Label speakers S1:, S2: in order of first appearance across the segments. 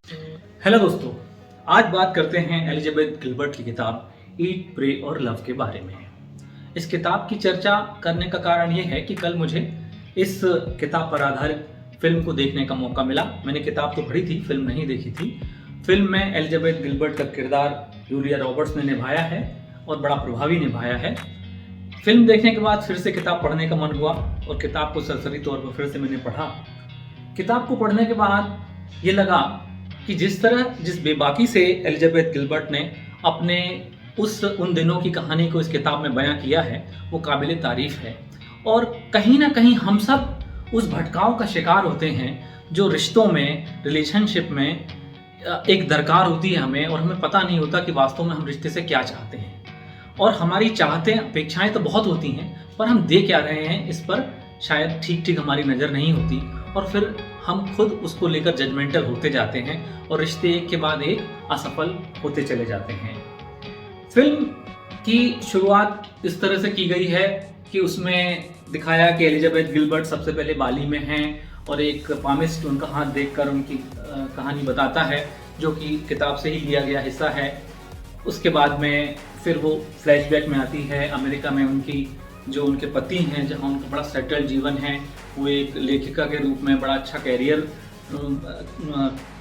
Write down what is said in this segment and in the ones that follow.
S1: Hello दोस्तों, आज बात करते हैं एलिजाबेथ गिलबर्ट की किताब ईट प्रे और लव के बारे में। इस किताब की चर्चा करने का कारण ये है कि कल मुझे इस किताब पर आधारित फिल्म को देखने का मौका मिला। मैंने किताब तो पढ़ी थी, फिल्म नहीं देखी थी। फिल्म में एलिजाबेथ गिलबर्ट का किरदार जूलिया रॉबर्ट्स ने निभाया है और बड़ा प्रभावी निभाया है। फिल्म देखने के बाद फिर से किताब पढ़ने का मन हुआ और किताब को सरसरी तौर पर फिर से मैंने पढ़ा। किताब को पढ़ने के बाद ये लगा कि जिस बेबाकी से एलिजाबेथ गिलबर्ट ने अपने उन दिनों की कहानी को इस किताब में बयां किया है, वो काबिल तारीफ है। और कहीं ना कहीं हम सब उस भटकाव का शिकार होते हैं जो रिश्तों में, रिलेशनशिप में एक दरकार होती है हमें, और हमें पता नहीं होता कि वास्तव में हम रिश्ते से क्या चाहते हैं। और हमारी चाहतें, अपेक्षाएं तो बहुत होती हैं, पर हम दे क्या रहे हैं इस पर शायद ठीक ठीक हमारी नज़र नहीं होती, और फिर हम खुद उसको लेकर जजमेंटल होते जाते हैं और रिश्ते एक के बाद एक असफल होते चले जाते हैं। फिल्म की शुरुआत इस तरह से की गई है कि उसमें दिखाया कि एलिजाबेथ गिलबर्ट सबसे पहले बाली में हैं और एक पामिस्ट उनका हाथ देखकर उनकी कहानी बताता है, जो कि किताब से ही लिया गया हिस्सा है। उसके बाद में फिर वो फ्लैशबैक में आती है अमेरिका में उनके पति हैं, जहाँ उनका बड़ा सेटल जीवन है। वो एक लेखिका के रूप में बड़ा अच्छा कैरियर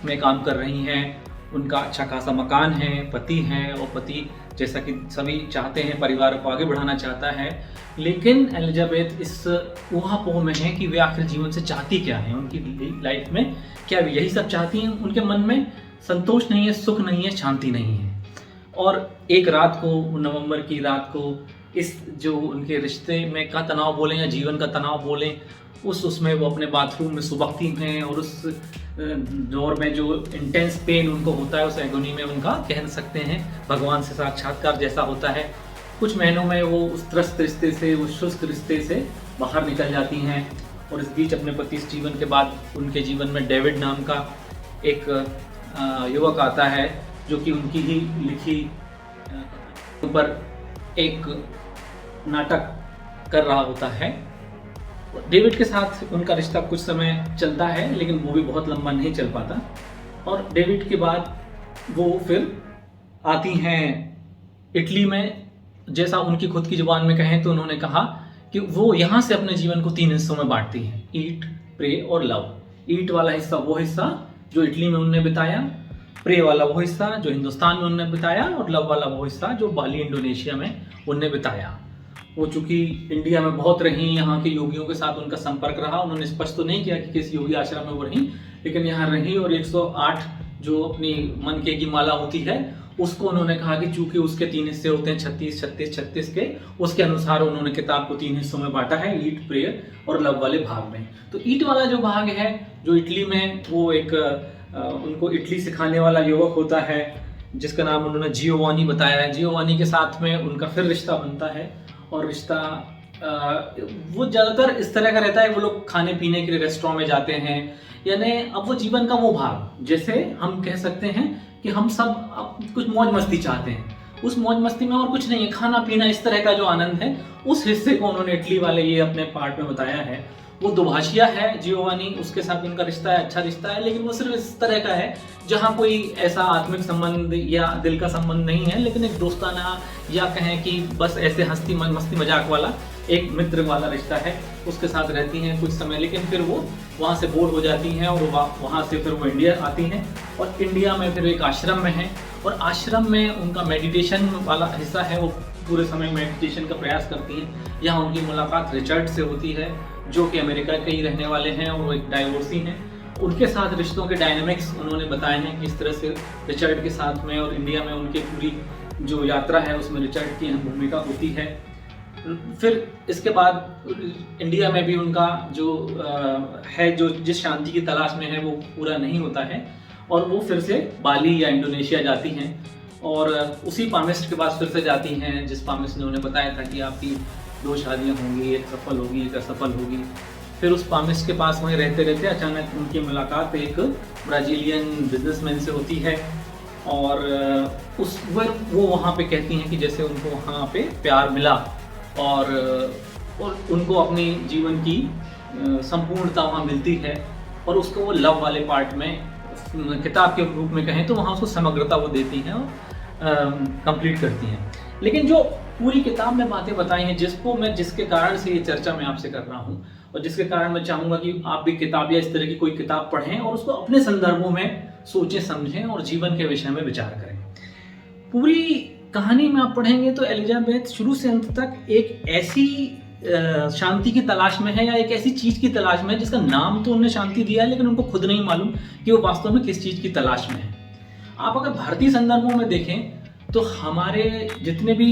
S1: में काम कर रही हैं। उनका अच्छा खासा मकान है, पति हैं, और पति जैसा कि सभी चाहते हैं परिवार को आगे बढ़ाना चाहता है। लेकिन एलिजाबेथ इस ऊहापोह में है कि वे आखिर जीवन से चाहती क्या है, उनकी लाइफ में क्या वे यही सब चाहती हैं। उनके मन में संतोष नहीं है, सुख नहीं है, शांति नहीं है। और एक रात को, नवंबर की रात को, इस जो उनके रिश्ते में का तनाव बोलें या जीवन का तनाव बोलें, उसमें वो अपने बाथरूम में सुबकती हैं, और उस दौर में जो इंटेंस पेन उनको होता है, उस एगोनी में उनका कह सकते हैं भगवान से साक्षात्कार जैसा होता है। कुछ महीनों में वो उस त्रस्त रिश्ते से, उस शुष्क रिश्ते से बाहर निकल जाती हैं। और इस बीच अपने पति स्टीवन के बाद उनके जीवन में डेविड नाम का एक युवक आता है, जो कि उनकी ही लिखी ऊपर एक नाटक कर रहा होता है। डेविड के साथ उनका रिश्ता कुछ समय चलता है, लेकिन वो भी बहुत लंबा नहीं चल पाता। और डेविड के बाद वो फिर आती हैं इटली में। जैसा उनकी खुद की जुबान में कहें तो उन्होंने कहा कि वो यहाँ से अपने जीवन को 3 हिस्सों में बांटती हैं, ईट, प्रे और लव। ईट वाला हिस्सा वो हिस्सा जो इटली में उन्होंने बिताया, प्रे वाला वो हिस्सा जो हिंदुस्तान में उन्होंने बिताया, और लव वाला वो हिस्सा जो बाली, इंडोनेशिया में उन्होंने बिताया। वो चूंकि इंडिया में बहुत रही, यहाँ के योगियों के साथ उनका संपर्क रहा। उन्होंने स्पष्ट तो नहीं किया कि किस योगी आश्रम में वो रही, लेकिन यहाँ रही, और 108 जो अपनी मन के की माला होती है उसको उन्होंने कहा कि चूंकि उसके 3 हिस्से होते हैं, 36 36 36 के, उसके अनुसार उन्होंने किताब को 3 हिस्सों में बांटा है, ईट, प्रेयर और लव वाले भाग में। तो ईट वाला जो भाग है, जो इटली में, वो एक उनको इटली सिखाने वाला युवक होता है, जिसका नाम उन्होंने जियोवानी बताया है। जियोवानी के साथ में उनका फिर रिश्ता बनता है, और रिश्ता वो ज़्यादातर इस तरह का रहता है। वो लोग खाने पीने के लिए रेस्टोरेंट में जाते हैं, यानी अब वो जीवन का वो भाग, जैसे हम कह सकते हैं कि हम सब अब कुछ मौज मस्ती चाहते हैं। उस मौज मस्ती में और कुछ नहीं है, खाना पीना, इस तरह का जो आनंद है, उस हिस्से को उन्होंने इटली वाले ये अपने पार्ट में बताया है। वो दुभाषिया है जियोवानी, उसके साथ उनका रिश्ता है, अच्छा रिश्ता है, लेकिन वो सिर्फ इस तरह का है जहाँ कोई ऐसा आत्मिक संबंध या दिल का संबंध नहीं है, लेकिन एक दोस्ताना, या कहें कि बस ऐसे मस्ती मजाक वाला एक मित्र वाला रिश्ता है। उसके साथ रहती हैं कुछ समय, लेकिन फिर वो वहाँ से बोर हो जाती हैं, और वहाँ से फिर वो इंडिया आती हैं, और इंडिया में फिर एक आश्रम में है, और आश्रम में उनका मेडिटेशन वाला हिस्सा है। वो पूरे समय मेडिटेशन का प्रयास करती हैं। यहाँ उनकी मुलाकात रिचर्ड से होती है, जो कि अमेरिका के ही रहने वाले हैं, और वो एक डाइवोर्सी हैं। उनके साथ रिश्तों के डायनामिक्स उन्होंने बताए हैं कि इस तरह से रिचर्ड के साथ में और इंडिया में उनकी पूरी जो यात्रा है उसमें रिचर्ड की अहम भूमिका होती है। फिर इसके बाद इंडिया में भी उनका जो है, जो जिस शांति की तलाश में है, वो पूरा नहीं होता है, और वो फिर से बाली या इंडोनेशिया जाती हैं, और उसी पामिस्ट के पास फिर से जाती हैं जिस पामिस्ट ने उन्हें बताया था कि आपकी 2 शादियाँ होंगी, एक सफल होगी, एक असफल होगी। फिर उस पामिस्ट के पास वहीं रहते रहते अचानक उनकी मुलाकात एक ब्राज़ीलियन बिजनेसमैन से होती है, और वो वहाँ पे कहती हैं कि जैसे उनको वहाँ पे प्यार मिला, और उनको अपनी जीवन की संपूर्णता वहाँ मिलती है, और उसको वो लव वाले पार्ट में किताब के रूप में कहें तो वहाँ उसको समग्रता वो देती हैं और कंप्लीट करती हैं। लेकिन जो पूरी किताब में बातें बताई हैं, जिसके कारण से ये चर्चा मैं आपसे कर रहा हूँ और जिसके कारण मैं चाहूँगा कि आप भी किताब या इस तरह की कोई किताब पढ़ें और उसको अपने संदर्भों में सोचें, समझें और जीवन के विषय में विचार करें। पूरी कहानी में आप पढ़ेंगे तो एलिजाबेथ शुरू से अंत तक एक ऐसी शांति की तलाश में है या एक ऐसी चीज की तलाश में है जिसका नाम तो उन्होंने शांति दिया है, लेकिन उनको खुद नहीं मालूम कि वो वास्तव में किस चीज की तलाश में है। आप अगर भारतीय संदर्भों में देखें तो हमारे जितने भी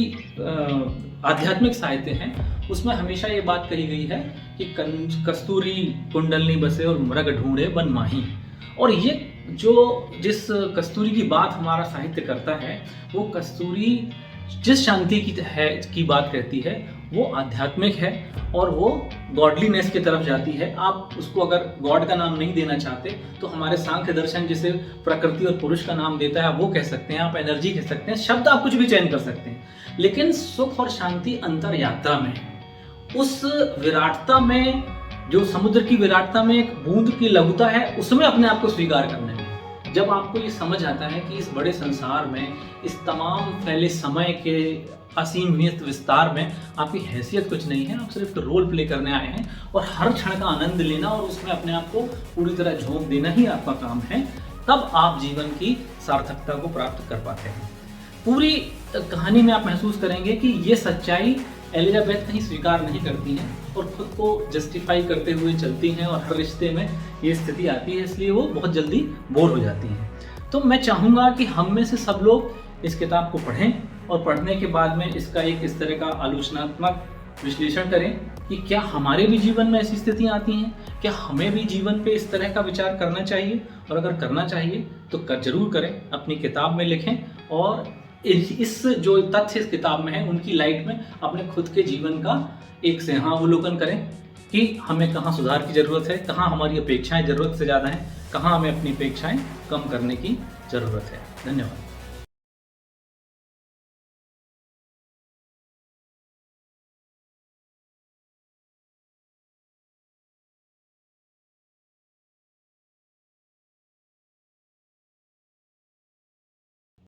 S1: आध्यात्मिक साहित्य हैं उसमें हमेशा ये बात कही गई है कि कस्तूरी कुंडलनी बसे और मृग ढूंढे बन माही। और ये जिस कस्तूरी की बात हमारा साहित्य करता है, वो कस्तूरी जिस शांति की बात कहती है वो आध्यात्मिक है और वो गॉडलीनेस की तरफ जाती है। आप उसको अगर गॉड का नाम नहीं देना चाहते तो हमारे सांख्य दर्शन जिसे प्रकृति और पुरुष का नाम देता है वो कह सकते हैं, आप एनर्जी कह सकते हैं, शब्द आप कुछ भी चयन कर सकते हैं। लेकिन सुख और शांति अंतर यात्रा में है। उस विराटता में, जो समुद्र की विराटता में एक बूंद की लघुता है, उसमें अपने आप को स्वीकार करने में जब आपको ये समझ आता है कि इस बड़े संसार में, इस तमाम फैले समय के असीम विस्तार में आपकी हैसियत कुछ नहीं है, आप सिर्फ रोल प्ले करने आए हैं और हर क्षण का आनंद लेना और उसमें अपने आप को पूरी तरह झोंक देना ही आपका काम है, तब आप जीवन की सार्थकता को प्राप्त कर पाते हैं। पूरी कहानी में आप महसूस करेंगे कि ये सच्चाई एलिजाबेथ कहीं स्वीकार नहीं करती हैं और खुद को जस्टिफाई करते हुए चलती हैं और हर रिश्ते में ये स्थिति आती है, इसलिए वो बहुत जल्दी बोर हो जाती हैं। तो मैं चाहूँगा कि हम में से सब लोग इस किताब को पढ़ें और पढ़ने के बाद में इसका एक इस तरह का आलोचनात्मक विश्लेषण करें कि क्या हमारे भी जीवन में ऐसी स्थितियाँ आती हैं, क्या हमें भी जीवन पे इस तरह का विचार करना चाहिए, और अगर करना चाहिए तो जरूर करें, अपनी किताब में लिखें और इस जो तथ्य इस किताब में है उनकी लाइट में अपने खुद के जीवन का एक सिंहावलोकन करें कि हमें कहाँ सुधार की ज़रूरत है, कहाँ हमारी अपेक्षाएं ज़रूरत से ज़्यादा हैं, कहाँ हमें अपनी अपेक्षाएं कम करने की ज़रूरत है। धन्यवाद।